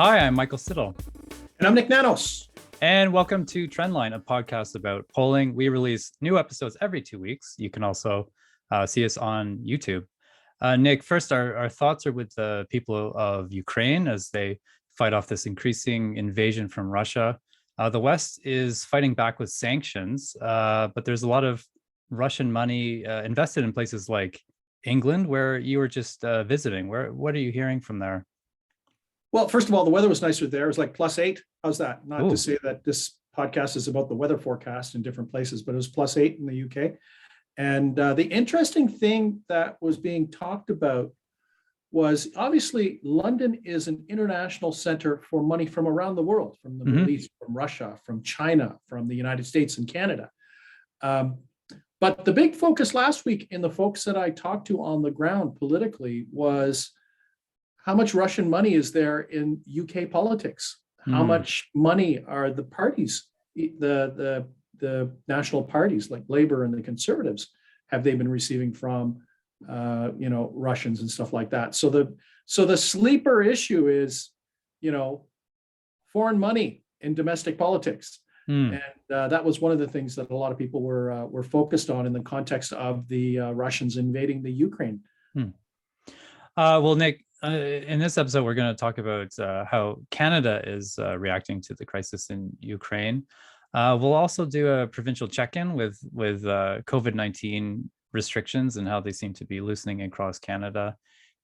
Hi, I'm Michael Stittle. And I'm Nick Nanos. And welcome to Trendline, a podcast about polling. We release new episodes every 2 weeks. You can also see us on YouTube. Nick, first, our thoughts are with the people of Ukraine as they fight off this increasing invasion from Russia. The West is fighting back with sanctions, but there's a lot of Russian money invested in places like England, where you were just visiting. What are you hearing from there? Well, first of all, the weather was nicer there. It was like +8. How's that? Not Ooh. to say that this podcast is about the weather forecast in different places, but it was +8 in the UK. And the interesting thing that was being talked about was obviously London is an international center for money from around the world, from the Middle East, from Russia, from China, from the United States and Canada. But the big focus last week in the folks that I talked to on the ground politically was how much Russian money is there in UK politics? How much money are the parties, the national parties like Labour and the Conservatives, have they been receiving from Russians and stuff like that? So the sleeper issue is, foreign money in domestic politics. And that was one of the things that a lot of people were focused on in the context of the Russians invading the Ukraine. Well, Nick, in this episode, we're going to talk about how Canada is reacting to the crisis in Ukraine. We'll also do a provincial check-in with COVID-19 restrictions and how they seem to be loosening across Canada.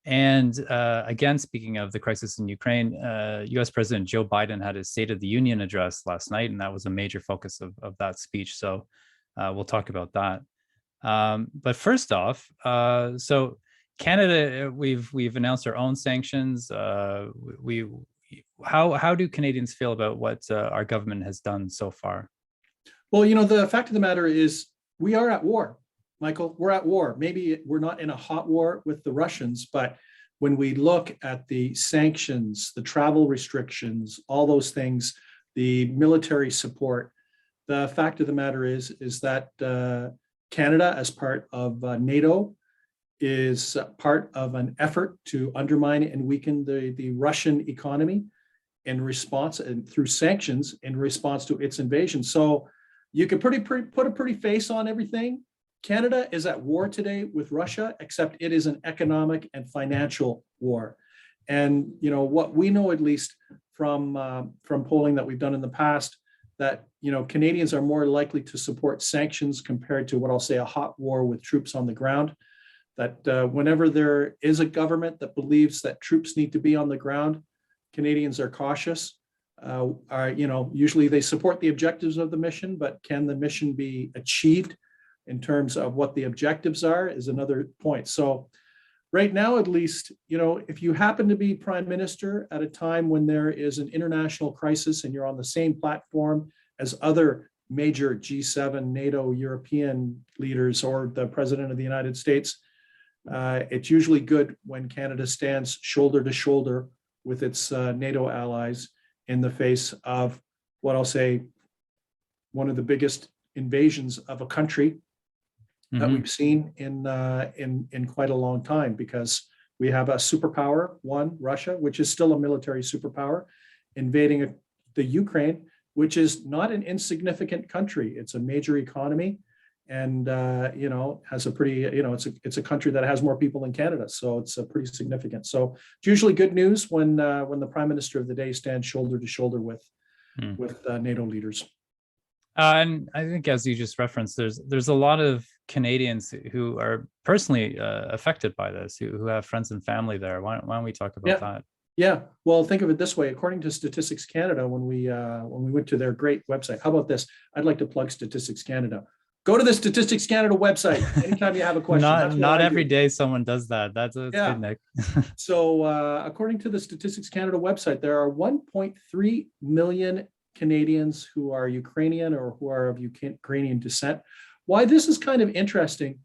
And again, speaking of the crisis in Ukraine, US President Joe Biden had his State of the Union address last night, and that was a major focus of that speech. So we'll talk about that. But first off, so Canada, we've announced our own sanctions. How do Canadians feel about what our government has done so far? Well, the fact of the matter is we are at war, Michael. We're at war. Maybe we're not in a hot war with the Russians, but when we look at the sanctions, the travel restrictions, all those things, the military support, the fact of the matter is that Canada, as part of NATO, is part of an effort to undermine and weaken the Russian economy in response and through sanctions in response to its invasion. So you could put a pretty face on everything. Canada is at war today with Russia, except it is an economic and financial war. And what we know, at least from polling that we've done in the past, that Canadians are more likely to support sanctions compared to what I'll say a hot war with troops on the ground. That whenever there is a government that believes that troops need to be on the ground, Canadians are cautious. Usually they support the objectives of the mission, but can the mission be achieved in terms of what the objectives are is another point. So right now, at least, if you happen to be prime minister at a time when there is an international crisis and you're on the same platform as other major G7, NATO, European leaders, or the president of the United States, it's usually good when Canada stands shoulder to shoulder with its NATO allies in the face of what I'll say one of the biggest invasions of a country that we've seen in quite a long time, because we have a superpower, Russia, which is still a military superpower, invading the Ukraine, which is not an insignificant country. It's a major economy. And has a pretty, it's a country that has more people than Canada, so it's pretty significant. So it's usually good news when the prime minister of the day stands shoulder to shoulder with NATO leaders. And I think, as you just referenced, there's a lot of Canadians who are personally affected by this, who have friends and family there. Why don't we talk about that? Yeah. Well, think of it this way. According to Statistics Canada, when we went to their great website, how about this? I'd like to plug Statistics Canada. Go to the Statistics Canada website anytime you have a question. Not every day someone does that. That's good, Nick. So according to the Statistics Canada website, there are 1.3 million Canadians who are Ukrainian or who are of Ukrainian descent. Why this is kind of interesting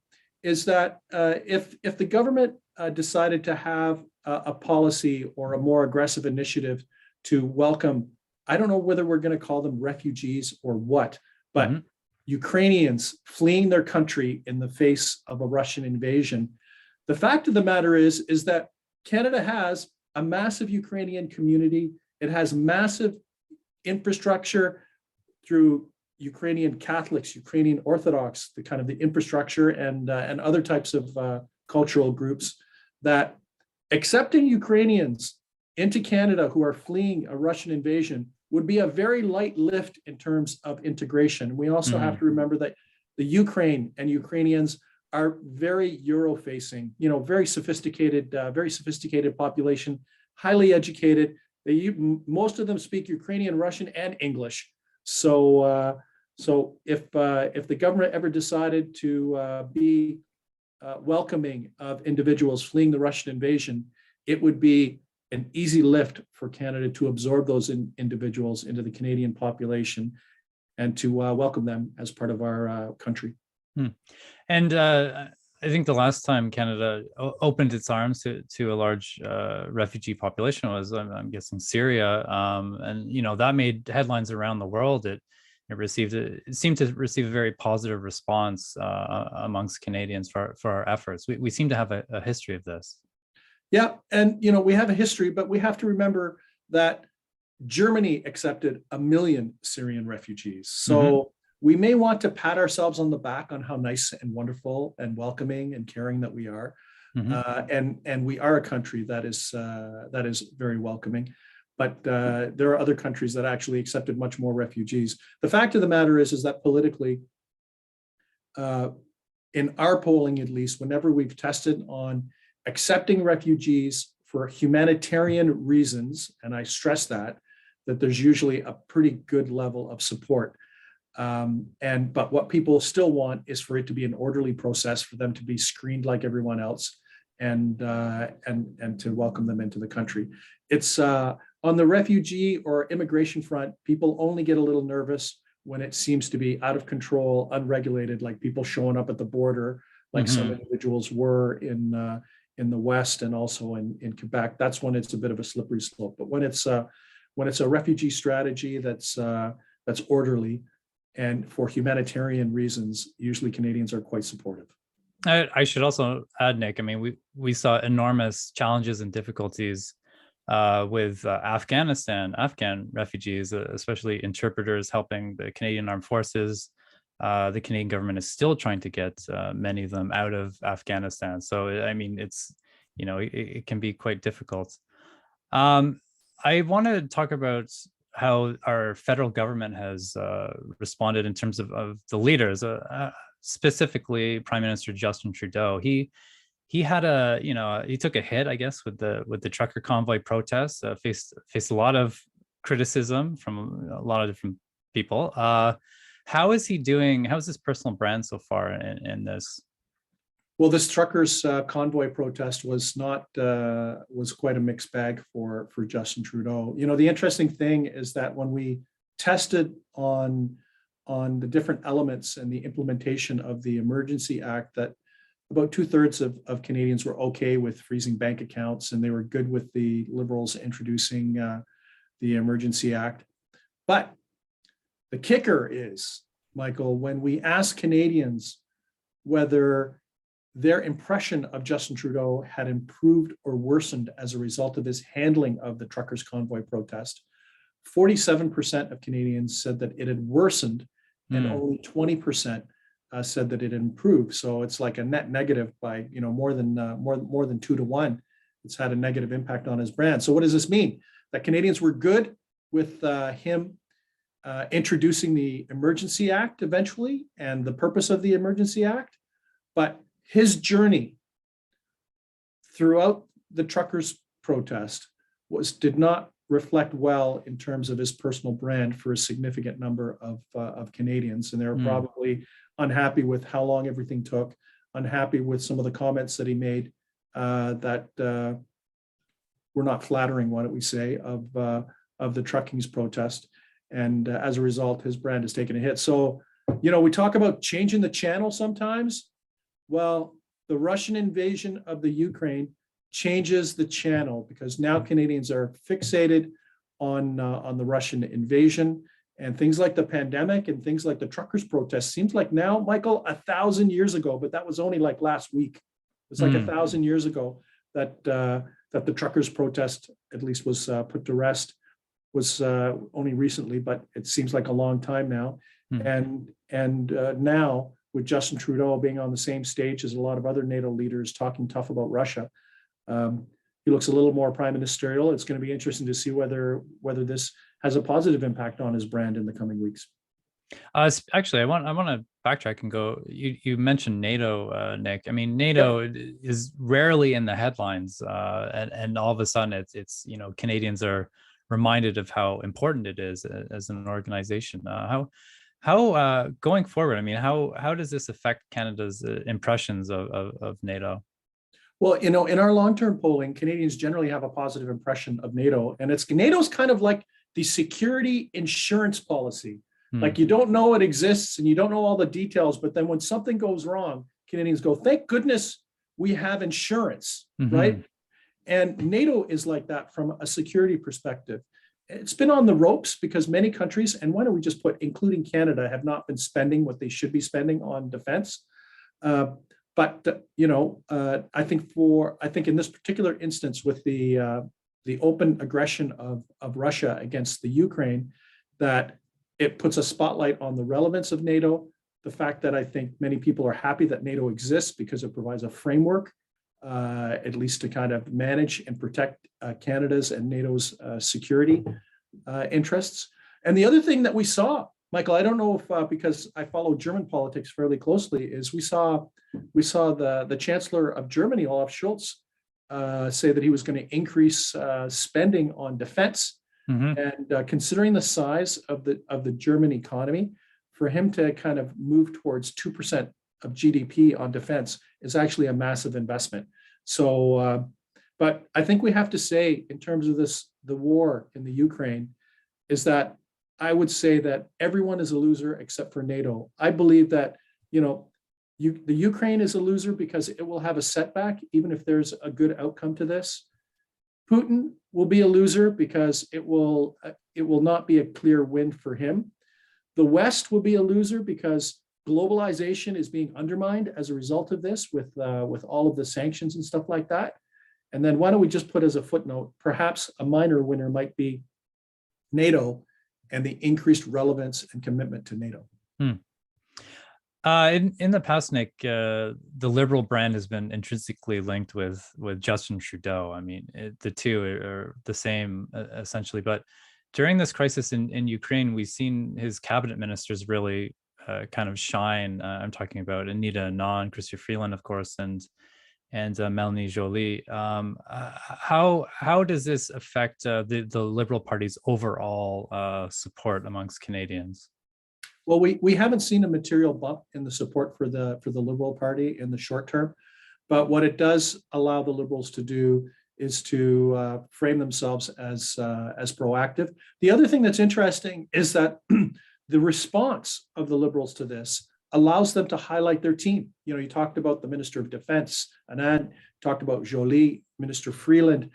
is that if the government decided to have a policy or a more aggressive initiative to welcome, I don't know whether we're going to call them refugees or what, but Ukrainians fleeing their country in the face of a Russian invasion. The fact of the matter is that Canada has a massive Ukrainian community It has massive infrastructure through Ukrainian Catholics, Ukrainian Orthodox, the kind of the infrastructure and other types of cultural groups that accepting Ukrainians into Canada who are fleeing a Russian invasion would be a very light lift in terms of integration. We also have to remember that the Ukraine and Ukrainians are very Euro-facing, very sophisticated population, highly educated. Most of them speak Ukrainian, Russian, and English. So if the government ever decided to be welcoming of individuals fleeing the Russian invasion, it would be an easy lift for Canada to absorb those individuals into the Canadian population and to welcome them as part of our country. And I think the last time Canada opened its arms to a large refugee population was, I'm guessing, Syria, and that made headlines around the world. It seemed to receive a very positive response amongst Canadians for our efforts. We seem to have a history of this. Yeah, and we have a history, but we have to remember that Germany accepted 1 million Syrian refugees. So we may want to pat ourselves on the back on how nice and wonderful and welcoming and caring that we are, and we are a country that is very welcoming. But there are other countries that actually accepted much more refugees. The fact of the matter is that politically, in our polling at least, whenever we've tested on accepting refugees for humanitarian reasons, and I stress that there's usually a pretty good level of support. But what people still want is for it to be an orderly process, for them to be screened like everyone else, and to welcome them into the country. It's on the refugee or immigration front, people only get a little nervous when it seems to be out of control, unregulated, like people showing up at the border, like some individuals were in the West and also in Quebec. That's when it's a bit of a slippery slope. But when it's a refugee strategy that's orderly and for humanitarian reasons, usually Canadians are quite supportive. I should also add, Nick, I mean, we saw enormous challenges and difficulties with Afghan refugees, especially interpreters helping the Canadian Armed Forces. The Canadian government is still trying to get many of them out of Afghanistan. So, I mean, it's, it can be quite difficult. I want to talk about how our federal government has responded in terms of the leaders, specifically Prime Minister Justin Trudeau. He had he took a hit, I guess, with the trucker convoy protests, faced a lot of criticism from a lot of different people. How is he doing? How is his personal brand so far in this? Well, this truckers convoy protest was quite a mixed bag for Justin Trudeau. The interesting thing is that when we tested on the different elements and the implementation of the Emergency Act, that about 2/3 of Canadians were okay with freezing bank accounts, and they were good with the Liberals introducing the Emergency Act. But the kicker is, Michael, when we ask Canadians whether their impression of Justin Trudeau had improved or worsened as a result of his handling of the truckers convoy protest, 47% of Canadians said that it had worsened, and only 20% said that it improved. So it's like a net negative by more than 2 to 1. It's had a negative impact on his brand. So what does this mean? That Canadians were good with him introducing the Emergency Act eventually and the purpose of the Emergency Act, but his journey throughout the truckers protest did not reflect well in terms of his personal brand for a significant number of Canadians, and they were probably unhappy with how long everything took, unhappy with some of the comments that he made that were not flattering, why don't we say, of the trucking's protest, and as a result, his brand has taken a hit. So, we talk about changing the channel sometimes. Well, the Russian invasion of the Ukraine changes the channel, because now Canadians are fixated on the Russian invasion, and things like the pandemic and things like the truckers protest seems like now, Michael, 1,000 years ago, but that was only like last week. It's like 1,000 years ago that the truckers protest at least was put to rest. was only recently, but it seems like a long time now. Hmm. And now with Justin Trudeau being on the same stage as a lot of other NATO leaders talking tough about Russia, he looks a little more prime ministerial. It's going to be interesting to see whether this has a positive impact on his brand in the coming weeks. Actually, I want to backtrack and go. You mentioned NATO, Nik. I mean, Yep. NATO is rarely in the headlines, and all of a sudden, it's Canadians are reminded of how important it is as an organization. How going forward? I mean, how does this affect Canada's impressions of NATO? Well, in our long-term polling, Canadians generally have a positive impression of NATO, and NATO's kind of like the security insurance policy. Hmm. Like you don't know it exists and you don't know all the details, but then when something goes wrong, Canadians go, "Thank goodness we have insurance," Mm-hmm. right? And NATO is like that from a security perspective. It's been on the ropes because many countries, and why don't we just put, including Canada, have not been spending what they should be spending on defense. But I think in this particular instance with the open aggression of Russia against the Ukraine, that it puts a spotlight on the relevance of NATO. The fact that I think many people are happy that NATO exists because it provides a framework, at least to kind of manage and protect Canada's and NATO's security interests. And the other thing that we saw, Michael, I don't know if because I follow German politics fairly closely, is we saw the Chancellor of Germany, Olaf Scholz, say that he was going to increase spending on defense. Mm-hmm. And considering the size of the German economy, for him to kind of move towards 2% of GDP on defense is actually a massive investment. So, but I think we have to say, in terms of the war in the Ukraine, is that I would say that everyone is a loser except for NATO. I believe that, the Ukraine is a loser because it will have a setback, even if there's a good outcome to this. Putin will be a loser because it will not be a clear win for him. The West will be a loser because globalization is being undermined as a result of this with all of the sanctions and stuff like that. And then why don't we just put as a footnote, perhaps a minor winner might be NATO and the increased relevance and commitment to NATO. Hmm. In the past, Nik, the Liberal brand has been intrinsically linked with Justin Trudeau. I mean, the two are the same essentially. But during this crisis in Ukraine, we've seen his cabinet ministers really kind of shine. I'm talking about Anita Anand, Chrystia Freeland, of course, and Melanie Joly. How does this affect the Liberal Party's overall support amongst Canadians? Well, we haven't seen a material bump in the support for the Liberal Party in the short term, but what it does allow the Liberals to do is to frame themselves as proactive. The other thing that's interesting is that the response of the Liberals to this allows them to highlight their team. You talked about the Minister of Defense, Anand, talked about Joly, Minister Freeland.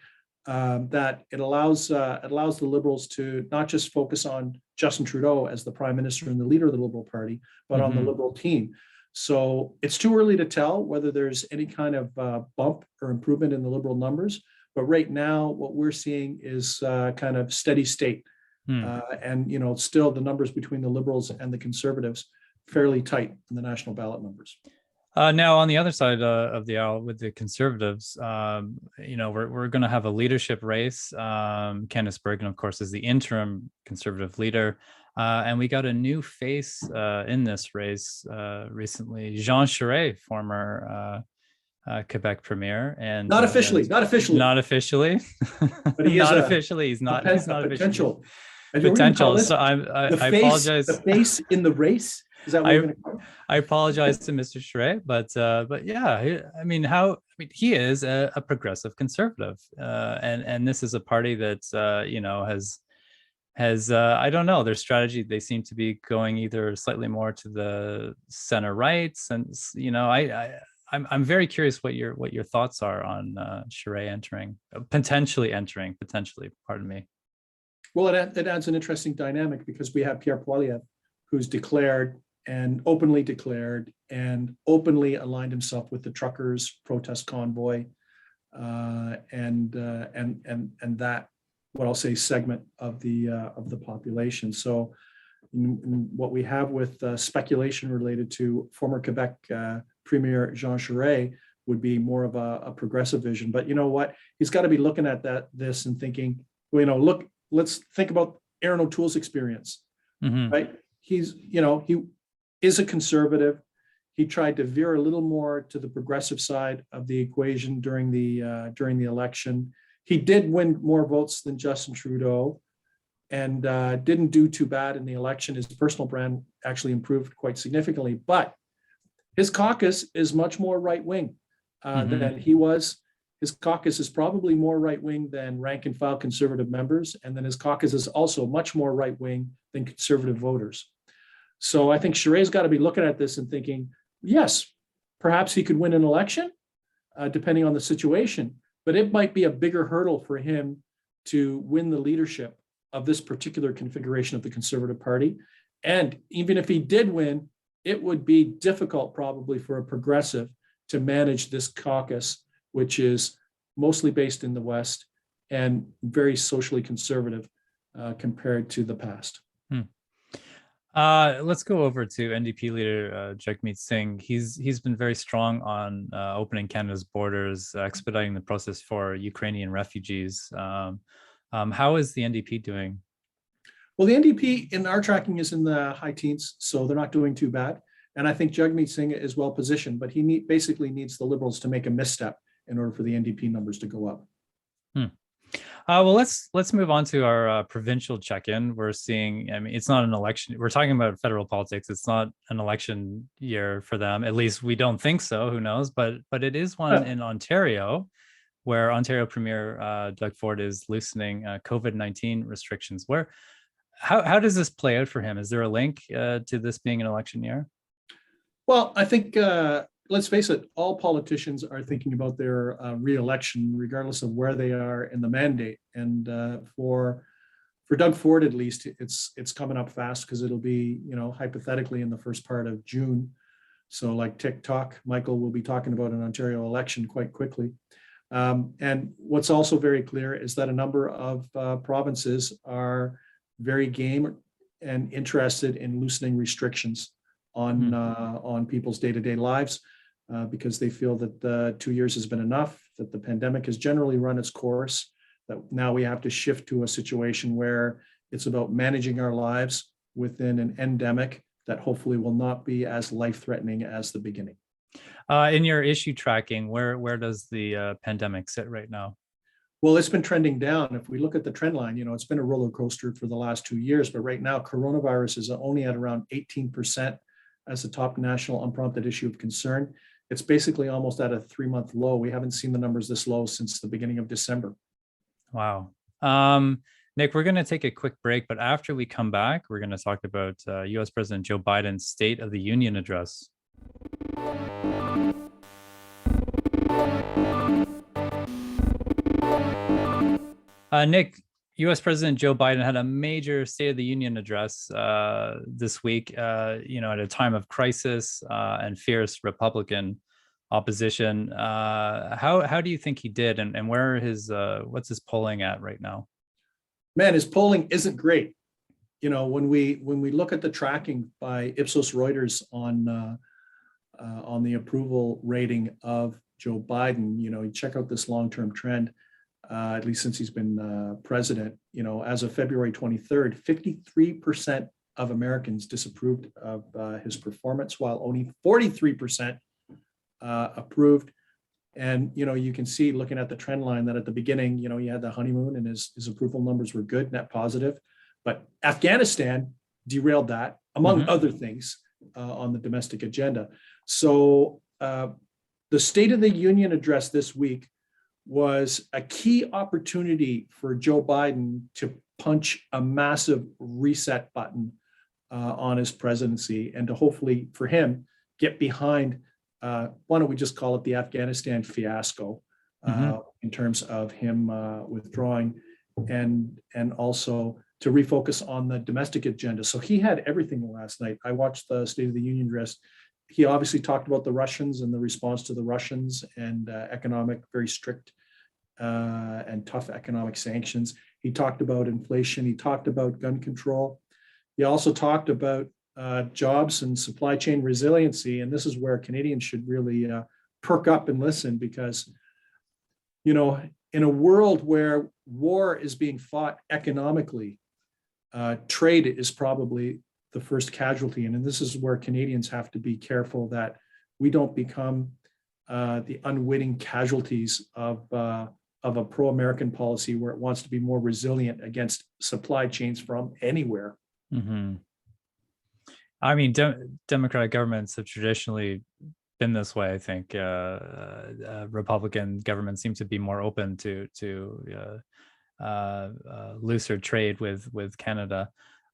That it allows the Liberals to not just focus on Justin Trudeau as the Prime Minister and the leader of the Liberal Party, but on the Liberal team. So it's too early to tell whether there's any kind of bump or improvement in the Liberal numbers. But right now, what we're seeing is kind of steady state. And still the numbers between the Liberals and the Conservatives fairly tight in the national ballot numbers. Now, on the other side of the aisle with the Conservatives, we're going to have a leadership race. Candice Bergen, of course, is the interim Conservative leader. And we got a new face in this race recently, Jean Charest, former Quebec premier. And not officially. But he is not officially. He's not potential. Potential. So I apologize. The face in the race. Is that what we're going to call it? I apologize to Mr. Charest, but yeah, he is a progressive conservative, and this is a party that has I don't know, their strategy. They seem to be going either slightly more to the center rights, and I'm very curious what your thoughts are on Charest potentially entering. Pardon me. Well, it adds an interesting dynamic because we have Pierre Poilievre, who's declared and openly aligned himself with the truckers protest convoy, and that what I'll say segment of the population. So what we have with speculation related to former Quebec Premier Jean Charest would be more of a progressive vision. But you know what? He's got to be looking at this and thinking, well, look, let's think about Aaron O'Toole's experience, right? He is a conservative. He tried to veer a little more to the progressive side of the equation during the election. He did win more votes than Justin Trudeau, and didn't do too bad in the election. His personal brand actually improved quite significantly, but his caucus is much more right-wing than he was. His caucus is probably more right-wing than rank and file conservative members, and then his caucus is also much more right-wing than conservative voters. So I think Charest's got to be looking at this and thinking, yes, perhaps he could win an election, depending on the situation, but it might be a bigger hurdle for him to win the leadership of this particular configuration of the Conservative Party. And even if he did win, it would be difficult probably for a progressive to manage this caucus, which is mostly based in the West and very socially conservative compared to the past. Let's go over to NDP leader Jagmeet Singh. He's been very strong on opening Canada's borders, expediting the process for Ukrainian refugees. How is the NDP doing? Well, the NDP in our tracking is in the high teens, so they're not doing too bad. And I think Jagmeet Singh is well positioned, but he basically needs the Liberals to make a misstep in order for the NDP numbers to go up. Well, let's move on to our provincial check-in. We're seeing, I mean, it's not an election. We're talking about federal politics. It's not an election year for them. At least we don't think so. Who knows? But it is one in Ontario, where Ontario Premier Doug Ford is loosening COVID-19 restrictions. How does this play out for him? Is there a link to this being an election year? Well, I think let's face it, all politicians are thinking about their re-election, regardless of where they are in the mandate. And for Doug Ford, at least, it's coming up fast because it'll be, hypothetically in the first part of June. So like TikTok, Michael will be talking about an Ontario election quite quickly. And what's also very clear is that a number of provinces are very game and interested in loosening restrictions on people's day-to-day lives because they feel that 2 years has been enough, that the pandemic has generally run its course, that now we have to shift to a situation where it's about managing our lives within an endemic that hopefully will not be as life-threatening as the beginning. In your issue tracking, where does the pandemic sit right now? Well, it's been trending down. If we look at the trend line, it's been a roller coaster for the last 2 years, but right now coronavirus is only at around 18% as the top national unprompted issue of concern. It's basically almost at a 3-month low. We haven't seen the numbers this low since the beginning of December. Wow. Nik, we're going to take a quick break, but after we come back, we're going to talk about US President Joe Biden's State of the Union address. Nik, US President Joe Biden had a major State of the Union address this week, at a time of crisis and fierce Republican opposition. How do you think he did, and where what's his polling at right now? Man, his polling isn't great. When we look at the tracking by Ipsos Reuters on the approval rating of Joe Biden, you check out this long-term trend. At least since he's been president, as of February 23rd, 53% of Americans disapproved of his performance, while only 43% approved. And, you can see looking at the trend line that at the beginning, he had the honeymoon and his approval numbers were good, net positive. But Afghanistan derailed that, among other things, on the domestic agenda. So the State of the Union address this week was a key opportunity for Joe Biden to punch a massive reset button on his presidency and to hopefully, for him, get behind, why don't we just call it the Afghanistan fiasco in terms of him withdrawing and also to refocus on the domestic agenda. So he had everything last night. I watched the State of the Union address. He obviously talked about the Russians and the response to the Russians and economic, very strict and tough economic sanctions. He talked about inflation. He talked about gun control. He also talked about jobs and supply chain resiliency. And this is where Canadians should really perk up and listen, because, you know, in a world where war is being fought economically, trade is probably the first casualty. And this is where Canadians have to be careful that we don't become the unwitting casualties of a pro-American policy where it wants to be more resilient against supply chains from anywhere. Mm-hmm. I mean, Democratic governments have traditionally been this way. I think Republican governments seem to be more open to looser trade with Canada.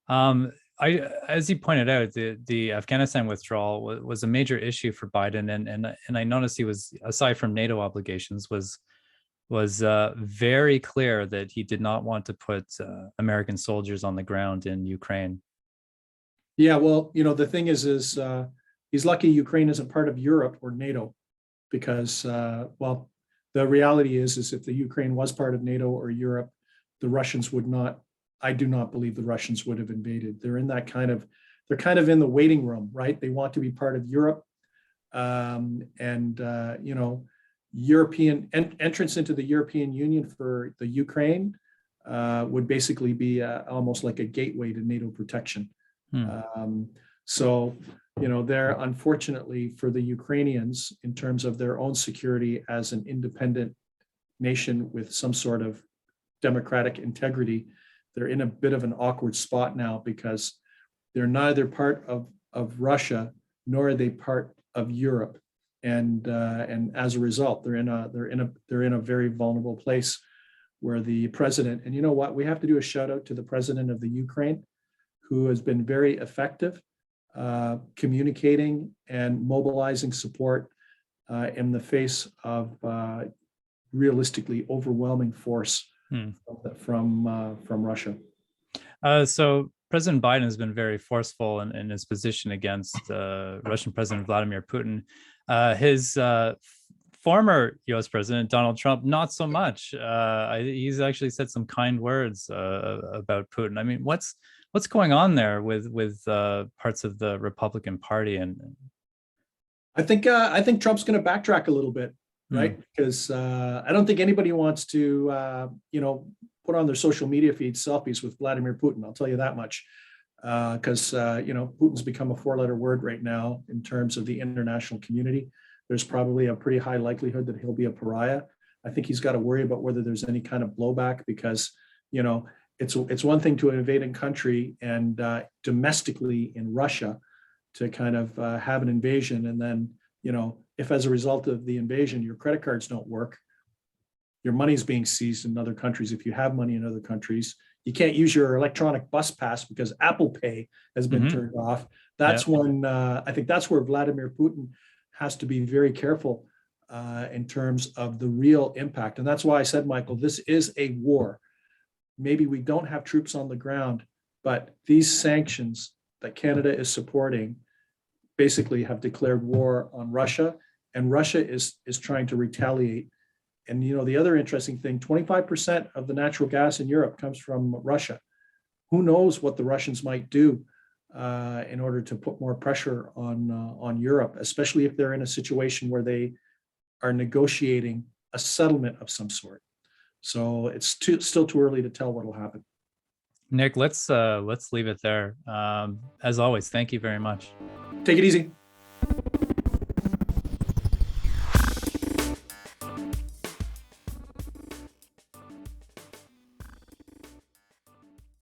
As you pointed out, the Afghanistan withdrawal was a major issue for Biden, and I noticed he was, aside from NATO obligations, was very clear that he did not want to put American soldiers on the ground in Ukraine. Yeah, well, you know, the thing is he's lucky Ukraine isn't part of Europe or NATO, because, well, the reality is if the Ukraine was part of NATO or Europe, the Russians would not. I do not believe the Russians would have invaded. They're in that they're kind of in the waiting room, right? They want to be part of Europe, you know, European entrance into the European Union for the Ukraine would basically be almost like a gateway to NATO protection. So, you know, they're, unfortunately for the Ukrainians, in terms of their own security as an independent nation with some sort of democratic integrity, they're in a bit of an awkward spot now, because they're neither part of Russia nor are they part of Europe, and as a result, they're in a very vulnerable place where the president, and you know what, we have to do a shout out to the president of the Ukraine, who has been very effective communicating and mobilizing support in the face of realistically overwhelming force from Russia. So President Biden has been very forceful in his position against Russian President Vladimir Putin. His former U.S. President Donald Trump, not so much. He's actually said some kind words about Putin. I mean, what's going on there with parts of the Republican Party? And I think Trump's going to backtrack a little bit, right? Because I don't think anybody wants to, you know, put on their social media feed selfies with Vladimir Putin. I'll tell you that much, because you know, Putin's become a four-letter word right now in terms of the international community. There's probably a pretty high likelihood that he'll be a pariah. I think he's got to worry about whether there's any kind of blowback, because, you know, it's one thing to invade a country and domestically in Russia to kind of have an invasion, and then, you know, if as a result of the invasion your credit cards don't work, your money's being seized in other countries. If you have money in other countries, you can't use your electronic bus pass because Apple Pay has been turned off. That's when I think that's where Vladimir Putin has to be very careful in terms of the real impact. And that's why I said, Michael, this is a war. Maybe we don't have troops on the ground, but these sanctions that Canada is supporting basically have declared war on Russia, and Russia is trying to retaliate. And, you know, the other interesting thing, 25% of the natural gas in Europe comes from Russia. Who knows what the Russians might do in order to put more pressure on Europe, especially if they're in a situation where they are negotiating a settlement of some sort. So it's still too early to tell what will happen. Nik, let's leave it there. As always, thank you very much. Take it easy.